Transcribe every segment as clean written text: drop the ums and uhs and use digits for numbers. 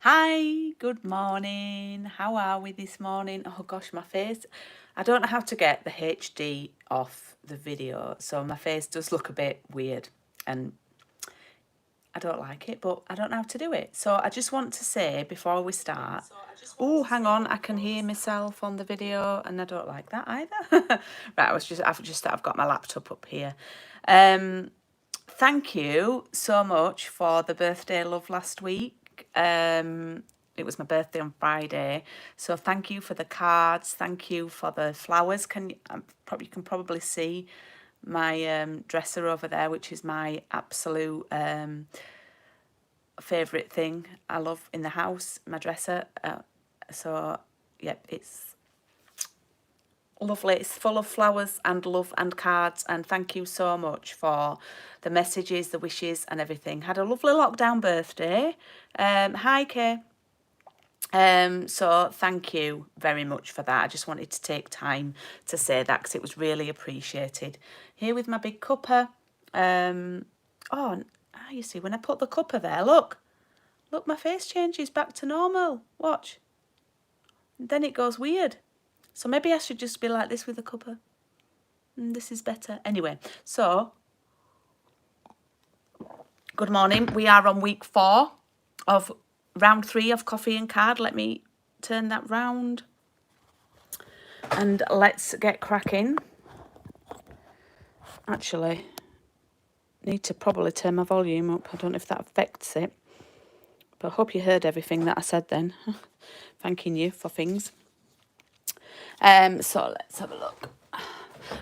Hi, good morning. How are we this morning? Oh gosh, my face. I don't know how to get the HD off the video, so my face does look a bit weird and I don't like it, but I don't know how to do it. So I just want to say before we start, oh, hang on, I can hear myself on the video and I don't like that either. Right, I've got my laptop up here. Thank you so much for the birthday love last week. It was my birthday on Friday, so thank you for the cards. Thank you for the flowers. You can probably see my dresser over there, which is my absolute favourite thing I love in the house. My dresser. So yep, it's lovely. It's full of flowers and love and cards, and thank you so much for the messages, the wishes and everything. Had a lovely lockdown birthday. Hi Kay. So thank you very much for that. I just wanted to take time to say that because it was really appreciated. Here with my big cuppa. You see, when I put the cuppa there, look, my face changes back to normal. Watch. And then it goes weird. So maybe I should just be like this with a cuppa. This is better. Anyway, so good morning. We are on week 4 of round 3 of coffee and card. Let me turn that round and let's get cracking. Actually, need to probably turn my volume up. I don't know if that affects it, but I hope you heard everything that I said then. Thanking you for things. So let's have a look.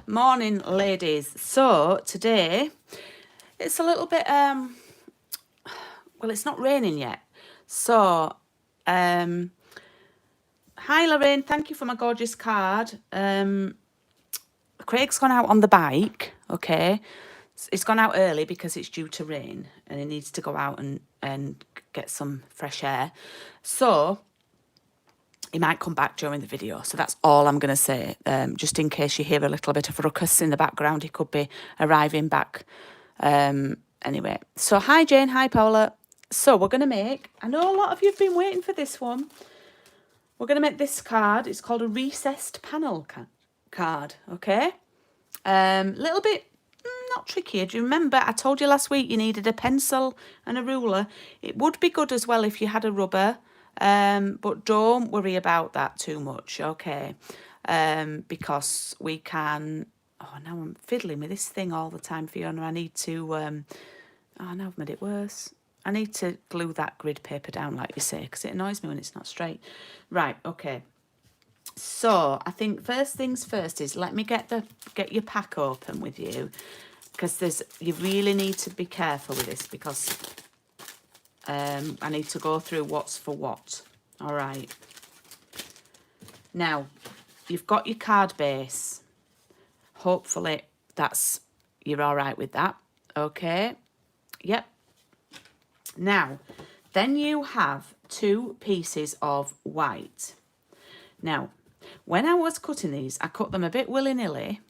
Morning, ladies. So today it's a little bit well, it's not raining yet. So hi Lorraine, thank you for my gorgeous card. Craig's gone out on the bike, okay? It's gone out early because it's due to rain and he needs to go out and get some fresh air. So he might come back during the video. So that's all I'm going to say. Just in case you hear a little bit of ruckus in the background, he could be arriving back. Anyway, so hi Jane, hi Paula. So we're going to make, I know a lot of you have been waiting for this one. We're going to make this card. It's called a recessed panel card, okay? Little bit not tricky. Do you remember I told you last week you needed a pencil and a ruler? It would be good as well if you had a rubber, but don't worry about that too much, okay? Because we can... Oh, now I'm fiddling with this thing all the time, Fiona. I need to... oh, now I've made it worse. I need to glue that grid paper down, like you say, because it annoys me when it's not straight. Right, okay. So I think first things first is let me get your pack open with you, because you really need to be careful with this because I need to go through what's for what. All right. Now, you've got your card base. Hopefully you're all right with that. Okay. Yep. Now, then you have 2 pieces of white. Now, when I was cutting these, I cut them a bit willy-nilly,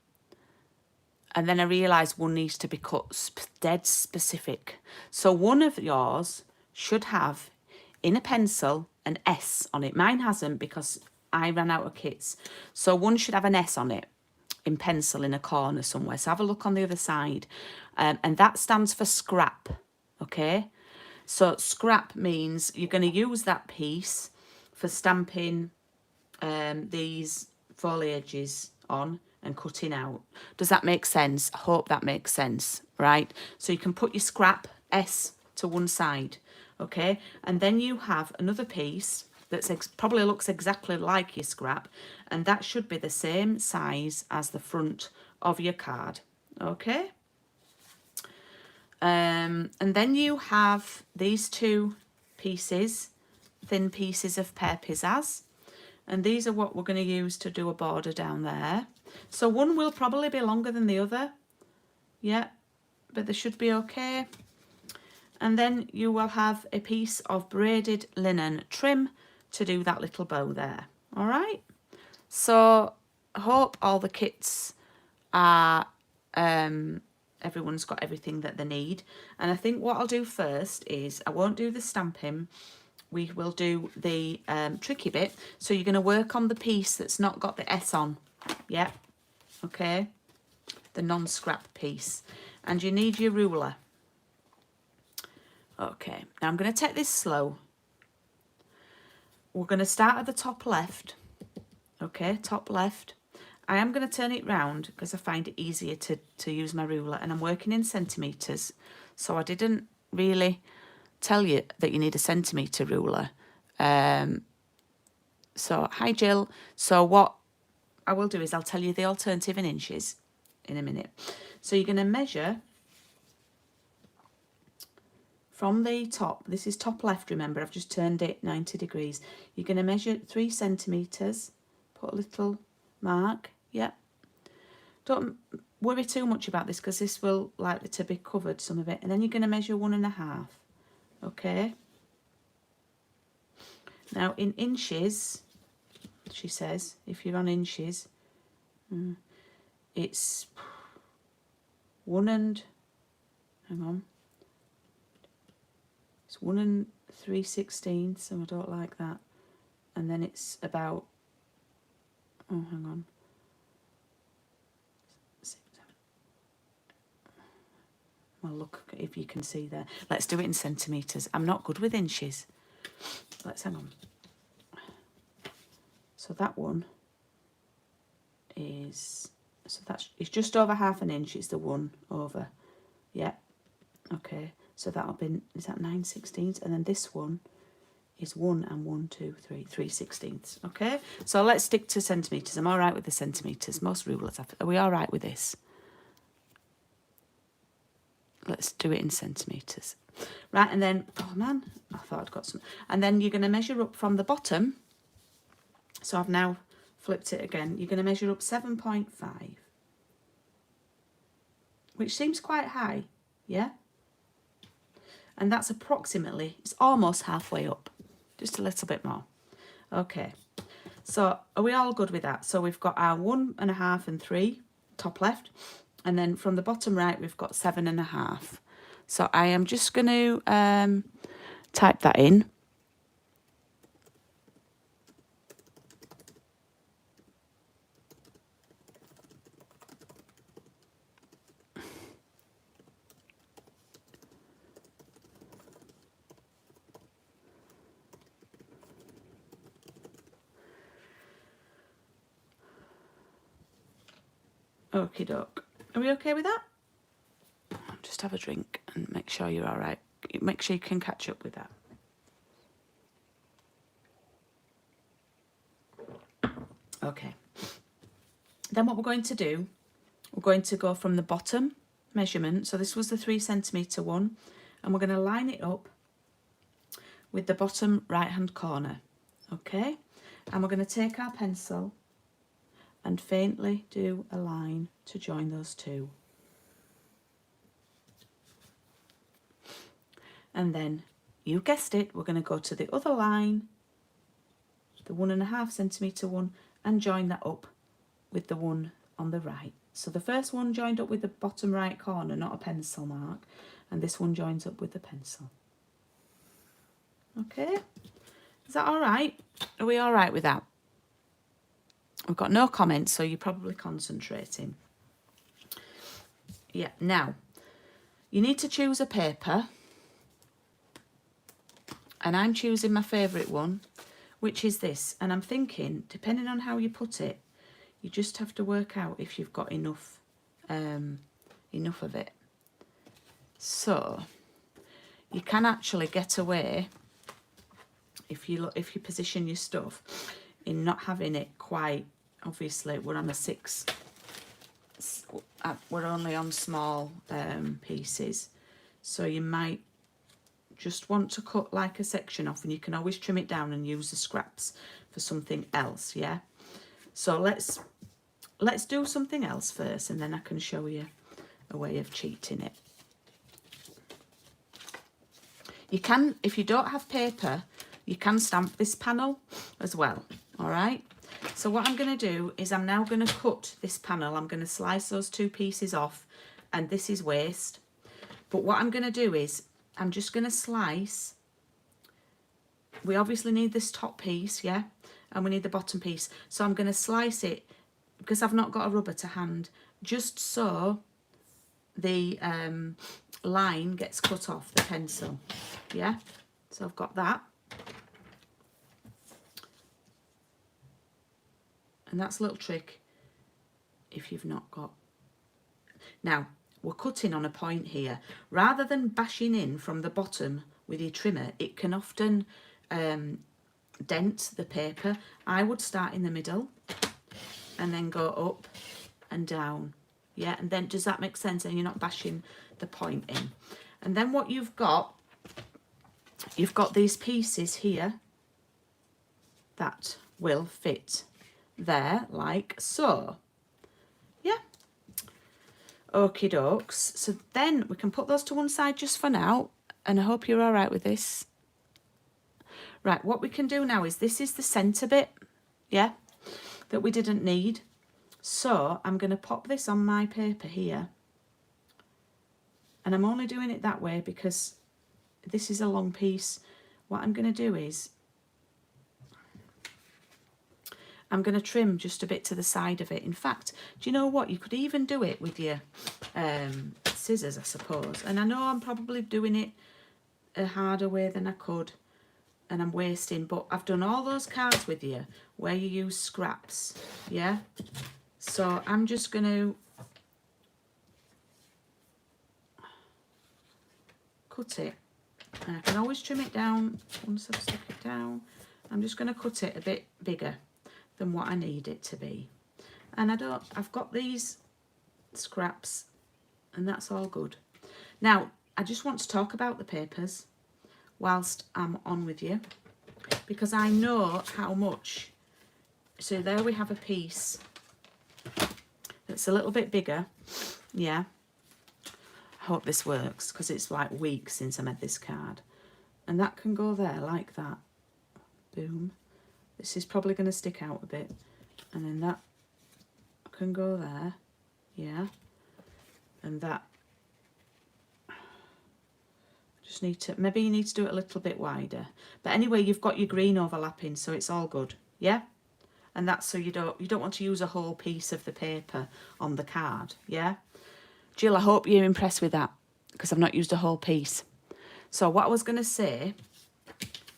and then I realised one needs to be cut dead specific. So one of yours should have, in a pencil, an S on it. Mine hasn't because I ran out of kits. So one should have an S on it in pencil in a corner somewhere. So have a look on the other side. And that stands for scrap, okay? So scrap means you're going to use that piece for stamping these foliages on and cutting out. Does that make sense? I hope that makes sense, right? So you can put your scrap S to one side, okay? And then you have another piece that probably looks exactly like your scrap, and that should be the same size as the front of your card, okay? And then you have these 2 pieces, thin pieces of pear pizzazz. And these are what we're going to use to do a border down there. So one will probably be longer than the other. Yeah, but they should be okay. And then you will have a piece of braided linen trim to do that little bow there. All right. So I hope all the kits are, everyone's got everything that they need. And I think what I'll do first is I won't do the stamping we will do the tricky bit. So you're going to work on the piece that's not got the S on. Yeah, okay, the non-scrap piece. And you need your ruler. Okay, now I'm going to take this slow. We're going to start at the top left. Okay, top left. I am going to turn it round because I find it easier to use my ruler, and I'm working in centimetres. So I didn't really tell you that you need a centimetre ruler. So, hi Jill. So what I will do is I'll tell you the alternative in inches in a minute. So you're going to measure from the top. This is top left, remember, I've just turned it 90 degrees. You're going to measure 3 centimetres, put a little mark, yeah. Don't worry too much about this because this will likely to be covered, some of it. And then you're going to measure 1.5, okay. Now in inches, she says, if you're on inches, it's 1 3/16, so I don't like that. And then it's about, oh, hang on. 6, 7. Well, look if you can see there. Let's do it in centimetres. I'm not good with inches. Let's hang on. So that one is, so it's just over half an inch. It's the 1 over. Yeah. Okay. So that'll be, is that 9/16? And then this one is 1 and 1, 2, 3, 3/16. Okay. So let's stick to centimetres. I'm all right with the centimetres. Most rulers have. Are we all right with this? Let's do it in centimetres. Right, and then, oh man, I thought I'd got some. And then you're going to measure up from the bottom. So I've now flipped it again. You're going to measure up 7.5, which seems quite high, yeah? And that's approximately, it's almost halfway up, just a little bit more. Okay, so are we all good with that? So we've got our 1.5 and 3, top left, and then from the bottom right, we've got 7.5. So I am just going to type that in. Okie doke. Are we okay with that? Just have a drink and make sure you're all right. Make sure you can catch up with that. Okay. Then what we're going to do, we're going to go from the bottom measurement. So this was the 3 centimetre one, and we're going to line it up with the bottom right hand corner. Okay. And we're going to take our pencil and faintly do a line to join those two. And then, you guessed it, we're going to go to the other line, the 1.5 centimetre one, and join that up with the one on the right. So the first one joined up with the bottom right corner, not a pencil mark, and this one joins up with the pencil. Okay, is that all right? Are we all right with that? We've got no comments, so you're probably concentrating. Yeah, now, you need to choose a paper. And I'm choosing my favourite one, which is this. And I'm thinking, depending on how you put it, you just have to work out if you've got enough of it. So you can actually get away if you position your stuff in not having it quite. Obviously, we're on a 6. We're only on small pieces, so you might just want to cut like a section off, and you can always trim it down and use the scraps for something else. Yeah, so let's do something else first, and then I can show you a way of cheating it. You can, if you don't have paper, you can stamp this panel as well. All right, so what I'm going to do is I'm now going to cut this panel. I'm going to slice those 2 pieces off, and this is waste. But what I'm going to do is I'm just going to slice we obviously need this top piece, yeah, and we need the bottom piece. So I'm going to slice it, because I've not got a rubber to hand, just so the line gets cut off the pencil, yeah. So I've got that, and that's a little trick if you've not got. Now we're cutting on a point here. Rather than bashing in from the bottom with your trimmer, it can often dent the paper. I would start in the middle and then go up and down, yeah, and then does that make sense? And you're not bashing the point in. And then what you've got these pieces here that will fit there like so, yeah. Okie dokes. So then we can put those to one side just for now, and I hope you're all right with this. Right, what we can do now is, this is the centre bit, yeah, that we didn't need. So I'm going to pop this on my paper here, and I'm only doing it that way because this is a long piece. What I'm going to do is I'm going to trim just a bit to the side of it. In fact, do you know what? You could even do it with your scissors, I suppose. And I know I'm probably doing it a harder way than I could, and I'm wasting, but I've done all those cards with you where you use scraps, yeah? So I'm just going to cut it. And I can always trim it down once I've stuck it down. I'm just going to cut it a bit bigger than what I need it to be. And I've got these scraps, and that's all good. Now, I just want to talk about the papers whilst I'm on with you, because I know how much. So there we have a piece that's a little bit bigger, yeah. I hope this works, because it's like weeks since I made this card. And that can go there like that. Boom. This is probably going to stick out a bit. And then that can go there, yeah. And that, just need to, maybe you need to do it a little bit wider. But anyway, you've got your green overlapping, so it's all good, yeah. And that's so you don't want to use a whole piece of the paper on the card, yeah. Jill, I hope you're impressed with that, because I've not used a whole piece. So what I was going to say,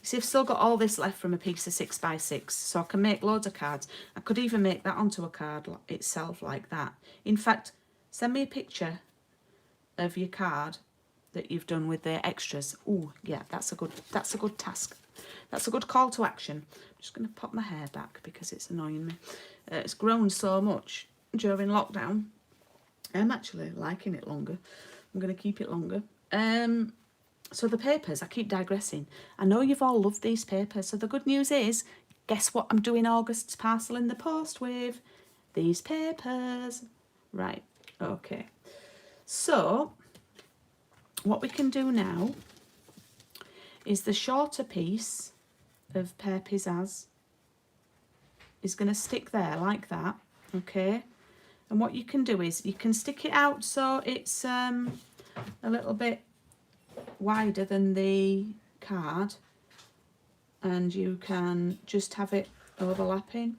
see, I've still got all this left from a piece of 6x6, so I can make loads of cards. I could even make that onto a card itself like that. In fact, send me a picture of your card that you've done with the extras. Oh, yeah, that's a good task. That's a good call to action. I'm just going to pop my hair back because it's annoying me. It's grown so much during lockdown. I'm actually liking it longer. I'm going to keep it longer. So the papers, I keep digressing. I know you've all loved these papers. So the good news is, guess what I'm doing August's parcel in the post with? These papers. Right, okay. So what we can do now is the shorter piece of Pear Pizzazz is going to stick there like that, okay? And what you can do is you can stick it out so it's a little bit wider than the card, and you can just have it overlapping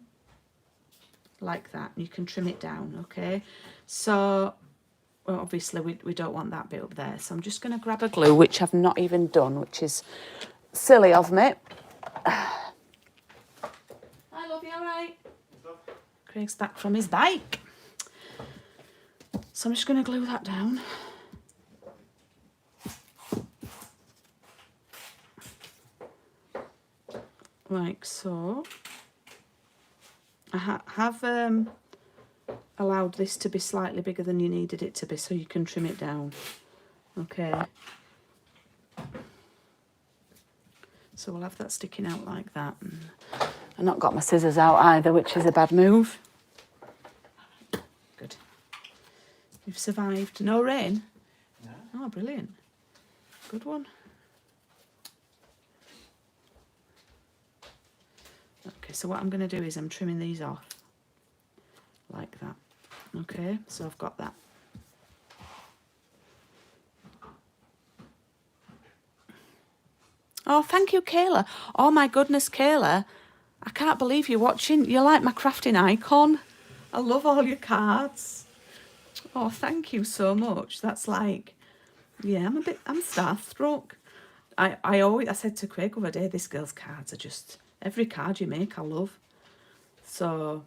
like that. You can trim it down, okay? So well, obviously we don't want that bit up there, so I'm just going to grab a glue, which I've not even done, which is silly of me. Hi love, you alright? Craig's back from his bike, so I'm just going to glue that down. Like so. I have allowed this to be slightly bigger than you needed it to be, so you can trim it down, okay? So we'll have that sticking out like that. I've not got my scissors out either, which is a bad move. Good. You've survived. No rain? No. Oh, brilliant. Good one. Okay, so what I'm going to do is I'm trimming these off like that. Okay, so I've got that. Oh, thank you, Kayla. Oh, my goodness, Kayla. I can't believe you're watching. You're like my crafting icon. I love all your cards. Oh, thank you so much. That's like, yeah, I'm starstruck. I said to Craig the other day, this girl's cards are just, every card you make, I love. So,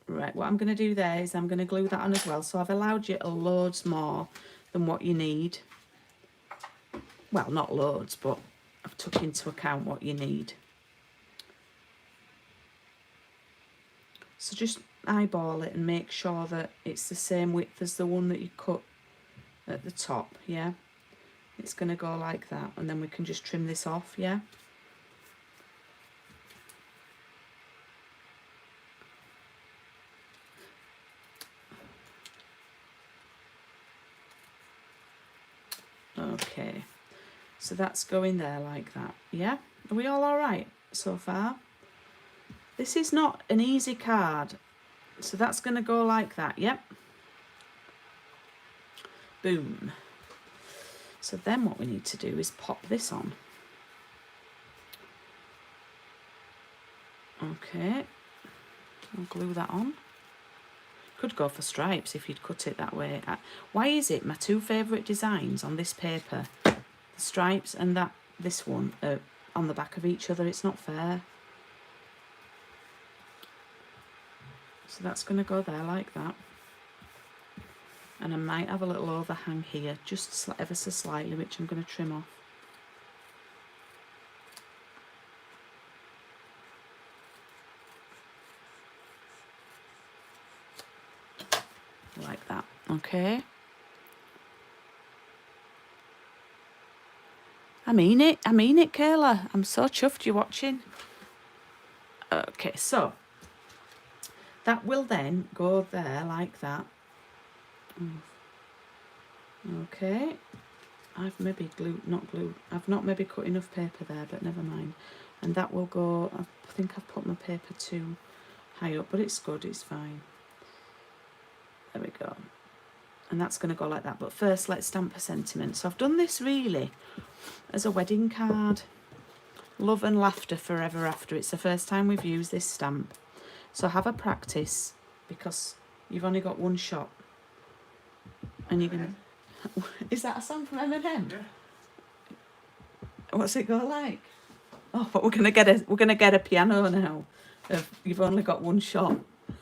right, what I'm going to do there is I'm going to glue that on as well. So I've allowed you loads more than what you need. Well, not loads, but I've took into account what you need. So just eyeball it and make sure that it's the same width as the one that you cut at the top, yeah? It's going to go like that, and then we can just trim this off, yeah? Okay, so that's going there like that, yeah? Are we all right so far? This is not an easy card, so that's going to go like that, yep? Boom. So then what we need to do is pop this on. Okay, I'll glue that on. Could go for stripes if you'd cut it that way. Why is it my two favourite designs on this paper, the stripes and this one, are on the back of each other? It's not fair. So that's going to go there like that. And I might have a little overhang here, just ever so slightly, which I'm going to trim off. Like that, okay. I mean it, Kayla. I'm so chuffed you're watching. Okay, so that will then go there like that. Okay, I've maybe I've not maybe cut enough paper there, but never mind. And that will go, I think I've put my paper too high up, but it's good, it's fine. There we go. And that's going to go like that. But first, let's stamp a sentiment. So I've done this really as a wedding card. Love and laughter forever after. It's the first time we've used this stamp. So have a practice, because you've only got one shot. And you're going to... Is that a song from Eminem? Yeah. What's it go like? Oh, but we're going to get a piano now. You've only got one shot.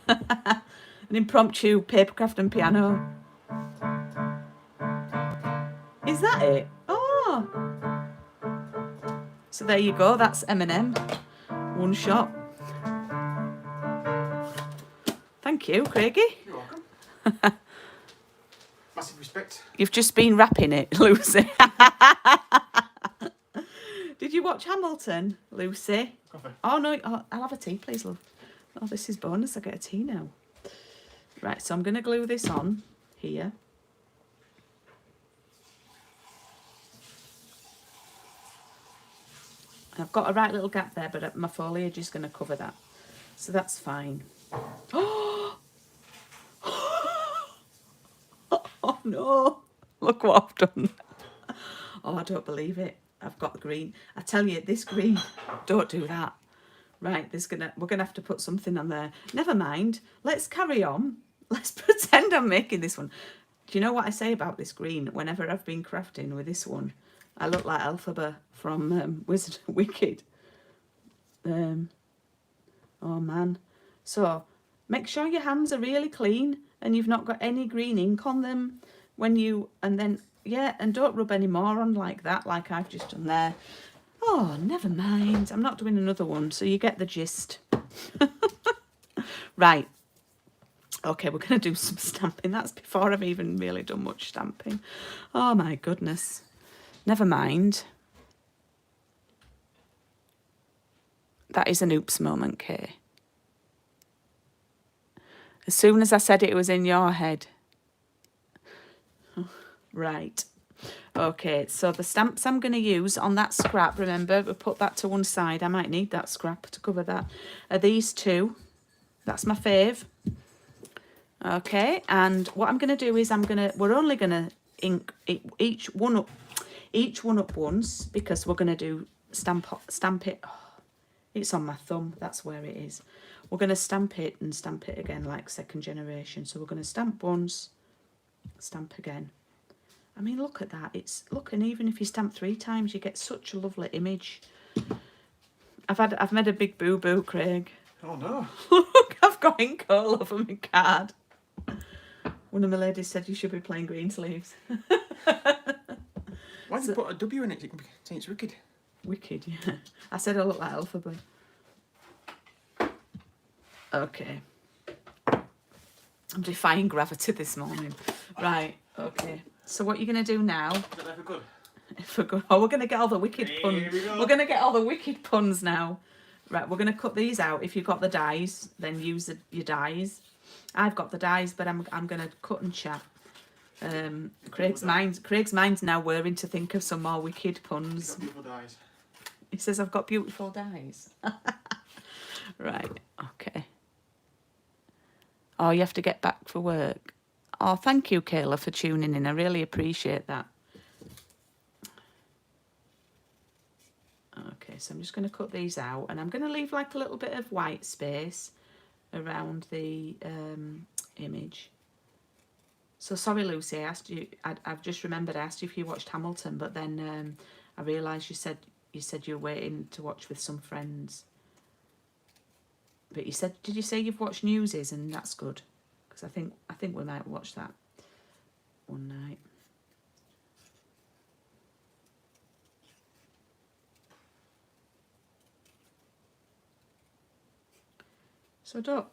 An impromptu papercraft and piano. Is that it? Oh. So there you go. That's Eminem. One shot. Thank you, Craigie. You're welcome. Massive respect. You've just been rapping it, Lucy. Did you watch Hamilton, Lucy? Coffee. Oh, no. Oh, I'll have a tea, please, love. Oh, this is bonus. I get a tea now. Right, so I'm going to glue this on here. I've got a right little gap there, but my foliage is going to cover that. So that's fine. Oh! Oh, no. Look what I've done. Oh, I don't believe it. I've got the green. I tell you, this green, don't do that. Right, we're gonna have to put something on there. Never mind. Let's carry on. Let's pretend I'm making this one. Do you know what I say about this green? Whenever I've been crafting with this one, I look like Elphaba from Wizard of Wicked. Oh man. So make sure your hands are really clean and you've not got any green ink on them and don't rub any more on like that, like I've just done there. Oh, never mind. I'm not doing another one, so you get the gist. Right. Okay, we're going to do some stamping. That's before I've even really done much stamping. Oh, my goodness. Never mind. That is an oops moment, Kay. As soon as I said it was in your head. Right. Okay, so the stamps I'm going to use on that scrap, remember, we put that to one side. I might need that scrap to cover that. Are these two. That's my fave. Okay, and what I'm going to do is we're only going to ink each one up. each one up once because we're going to do stamp it. Oh, it's on my thumb, that's where it is. We're going to stamp it and stamp it again like second generation. So we're going to stamp once, stamp again. I mean, look at that. Look, and even if you stamp 3 times, you get such a lovely image. I've made a big boo-boo, Craig. Oh no. Look, I've got ink all over my card. One of my ladies said you should be playing green sleeves. Why did you put a W in it? You can say it's wicked. Wicked, yeah. I said I look like Elphaba. Okay. I'm defying gravity this morning. Right, okay. So what you're going to do now... Is that for good? For good. Oh, we're going to get all the wicked puns. Here we go. We're going to get all the wicked puns now. Right, we're going to cut these out. If you've got the dies, then use your dies. I've got the dies, but I'm going to cut and chat. Craig's mind's now whirring to think of some more wicked puns. Beautiful dies. He says I've got beautiful dies. Right, okay. Oh, you have to get back for work. Oh, thank you, Kayla, for tuning in. I really appreciate that. Okay, so I'm just going to cut these out, and I'm going to leave like a little bit of white space around the image. So sorry, Lucy, I asked you. I've just remembered I asked you if you watched Hamilton, but then I realised you said you were waiting to watch with some friends. But you said, did you say you've watched Newsies, and that's good? Because I think we might watch that one night. So don't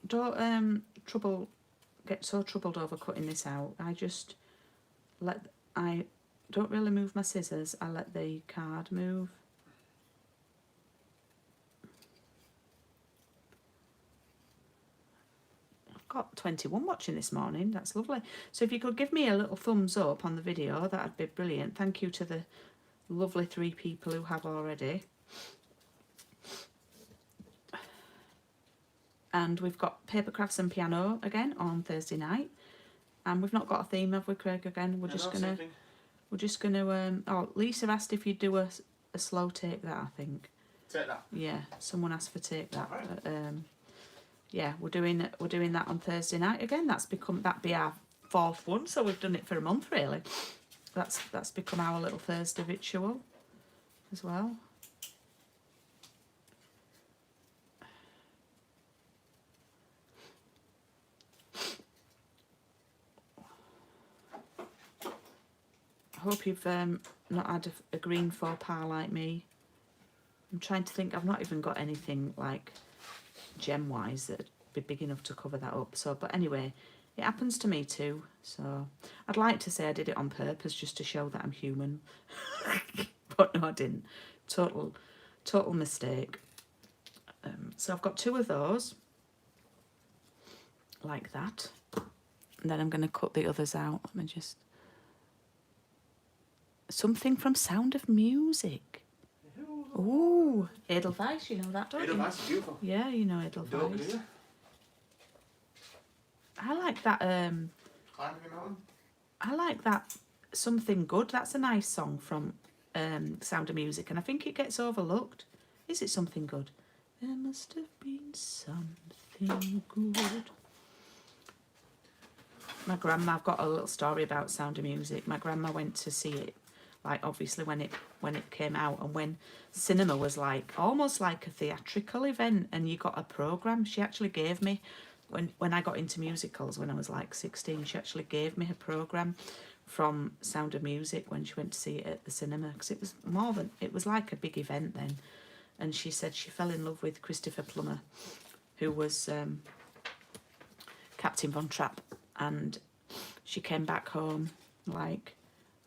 get so troubled over cutting this out. I don't really move my scissors. I let the card move. I've got 21 watching this morning. That's lovely. So if you could give me a little thumbs up on the video, that'd be brilliant. Thank you to the lovely 3 people who have already. And we've got Paper Crafts and Piano again on Thursday night. And we've not got a theme, have we, Craig, again? We're just gonna oh, Lisa asked if you'd do a slow take that, I think. Take that. Yeah, someone asked for take that. Right. But, yeah, we're doing that on Thursday night again. That'd be our 4th one, so we've done it for a month really. That's become our little Thursday ritual as well. I hope you've not had a green faux pas like me. I'm trying to think. I've not even got anything like gem-wise that'd be big enough to cover that up. So, but anyway, it happens to me too. So I'd like to say I did it on purpose just to show that I'm human. But no, I didn't. Total mistake. So I've got 2 of those. Like that. And then I'm going to cut the others out. Let me just... Something from Sound of Music. Ooh, Edelweiss, you know that, don't you? Edelweiss is beautiful. Yeah, you know Edelweiss. I like that. Climbing the mountain. I like that. Something Good. That's a nice song from Sound of Music, and I think it gets overlooked. Is it Something Good? There must have been something good. My grandma. I've got a little story about Sound of Music. My grandma went to see it. Like obviously when it came out, and when cinema was like almost like a theatrical event, and you got a program. She actually gave me when I got into musicals when I was like 16. She actually gave me a program from Sound of Music when she went to see it at the cinema, because it was like a big event then. And she said she fell in love with Christopher Plummer, who was Captain Von Trapp, and she came back home like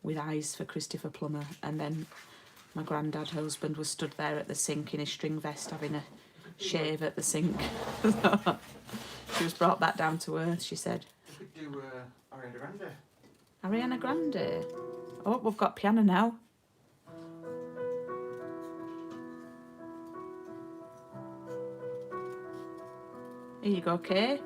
with eyes for Christopher Plummer. And then my granddad husband was stood there at the sink in his string vest having a shave at the sink. She was brought back down to earth, she said. We could do Ariana Grande. Ariana Grande. Oh, we've got piano now. Here you go, Kay.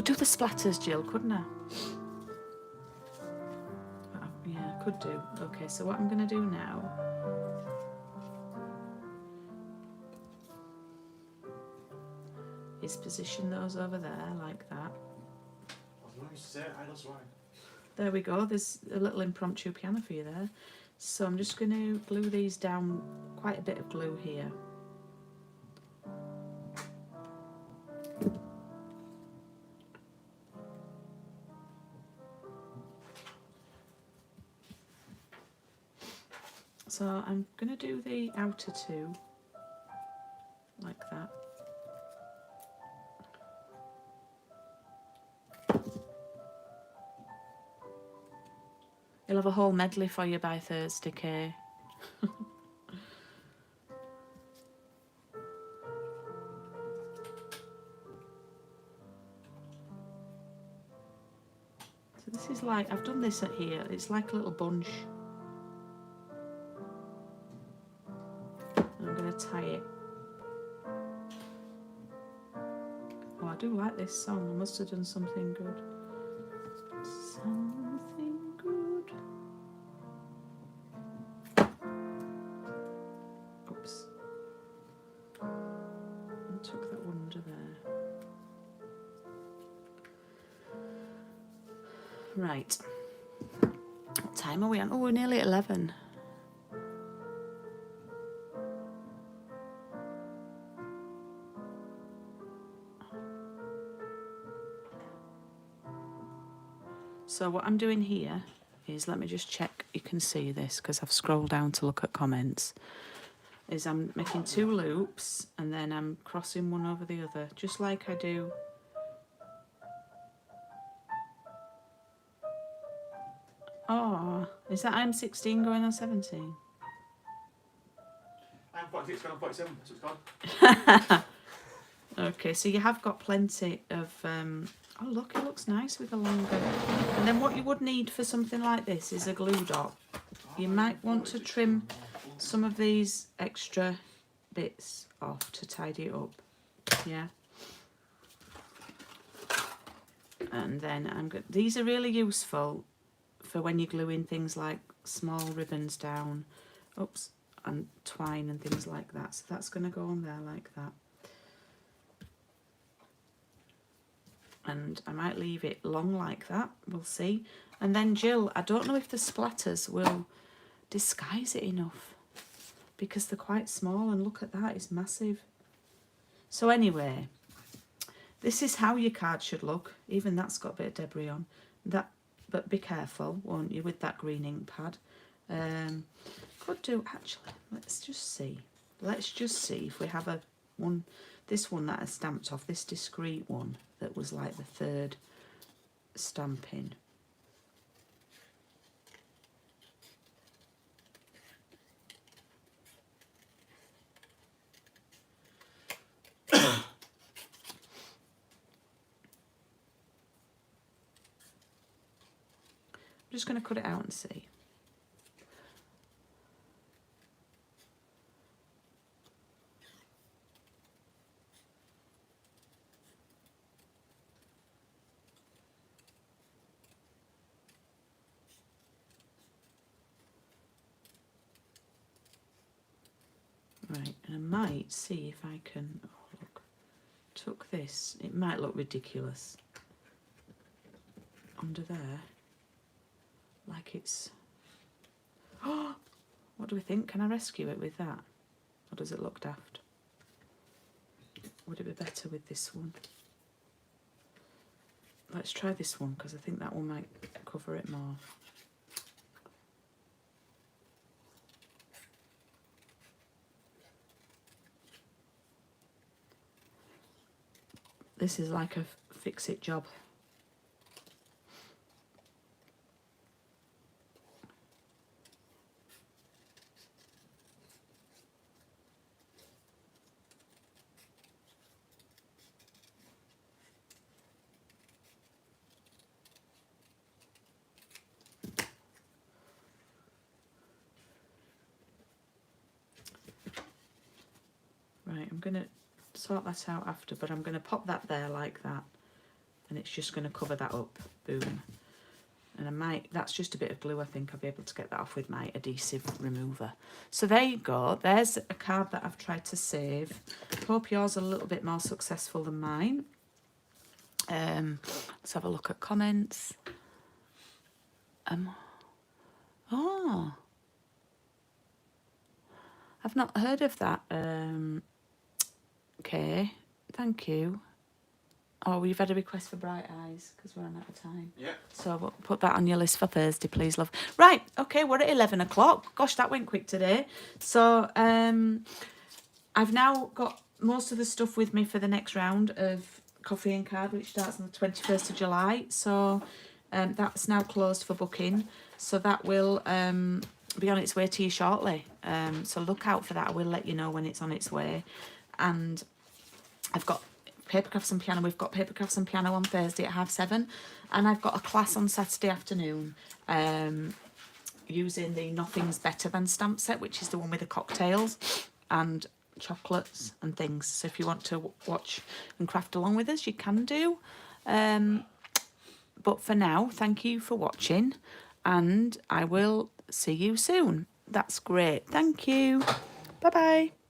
could do the splatters, Jill, couldn't I? Yeah, I could do. Okay, so what I'm going to do now is position those over there like that. As long as you say it, I don't swear. There we go, there's a little impromptu piano for you there. So I'm just going to glue these down, quite a bit of glue here. So I'm going to do the outer two like that. You'll have a whole medley for you by Thursday, Kay. So this is like, I've done this at here, it's like a little bunch. I'm going to tie it. Oh, I do like this song, I must have done something good. Something good. Oops. I took that one under there. Right. What time are we on? Oh, we're nearly at 11. So what I'm doing here is, let me just check you can see this because I've scrolled down to look at comments, is I'm making 2 loops and then I'm crossing one over the other, just like I do. Oh, is that I'm 16 going on 17? I'm 46 going on 47, that's what it's called. Okay, so you have got plenty of... oh, look, it looks nice with a longer... And then what you would need for something like this is a glue dot. You might want to trim some of these extra bits off to tidy it up. Yeah. And then I'm good. These are really useful for when you're gluing things like small ribbons down. Oops. And twine and things like that. So that's going to go on there like that. And I might leave it long like that, we'll see. And then Jill, I don't know if the splatters will disguise it enough because they're quite small, and look at that, it's massive. So anyway, this is how your card should look. Even that's got a bit of debris on. That, but be careful, won't you, with that green ink pad. Could do, actually, let's just see. Let's just see if we have a one, this one that I stamped off, this discreet one that was like the 3rd stamping. I'm just going to cut it out and see. Right, and I might see if I can, oh look, tuck this, it might look ridiculous, under there, like it's, oh, what do we think? Can I rescue it with that? Or does it look daft? Would it be better with this one? Let's try this one, because I think that one might cover it more. This is like a fix-it job. Right, I'm going to sort that out after, but I'm going to pop that there like that. and it's just going to cover that up. Boom. And that's just a bit of glue. I think I'll be able to get that off with my adhesive remover. So there you go. There's a card that I've tried to save. Hope yours are a little bit more successful than mine. Let's have a look at comments. Oh, I've not heard of that. Okay, thank you. Oh, we've had a request for Bright Eyes because we're on out of time. Yeah. So we'll put that on your list for Thursday, please, love. Right, okay, we're at 11 o'clock. Gosh, that went quick today. So I've now got most of the stuff with me for the next round of Coffee and Card, which starts on the 21st of July. So that's now closed for booking. So that will be on its way to you shortly. So look out for that. I will let you know when it's on its way. And I've got Paper Crafts and Piano. We've got Paper Crafts and Piano on Thursday at 7:30, and I've got a class on Saturday afternoon using the Nothing's Better Than stamp set, which is the one with the cocktails and chocolates and things. So if you want to watch and craft along with us, you can do. But for now, thank you for watching, and I will see you soon. That's great. Thank you. Bye-bye.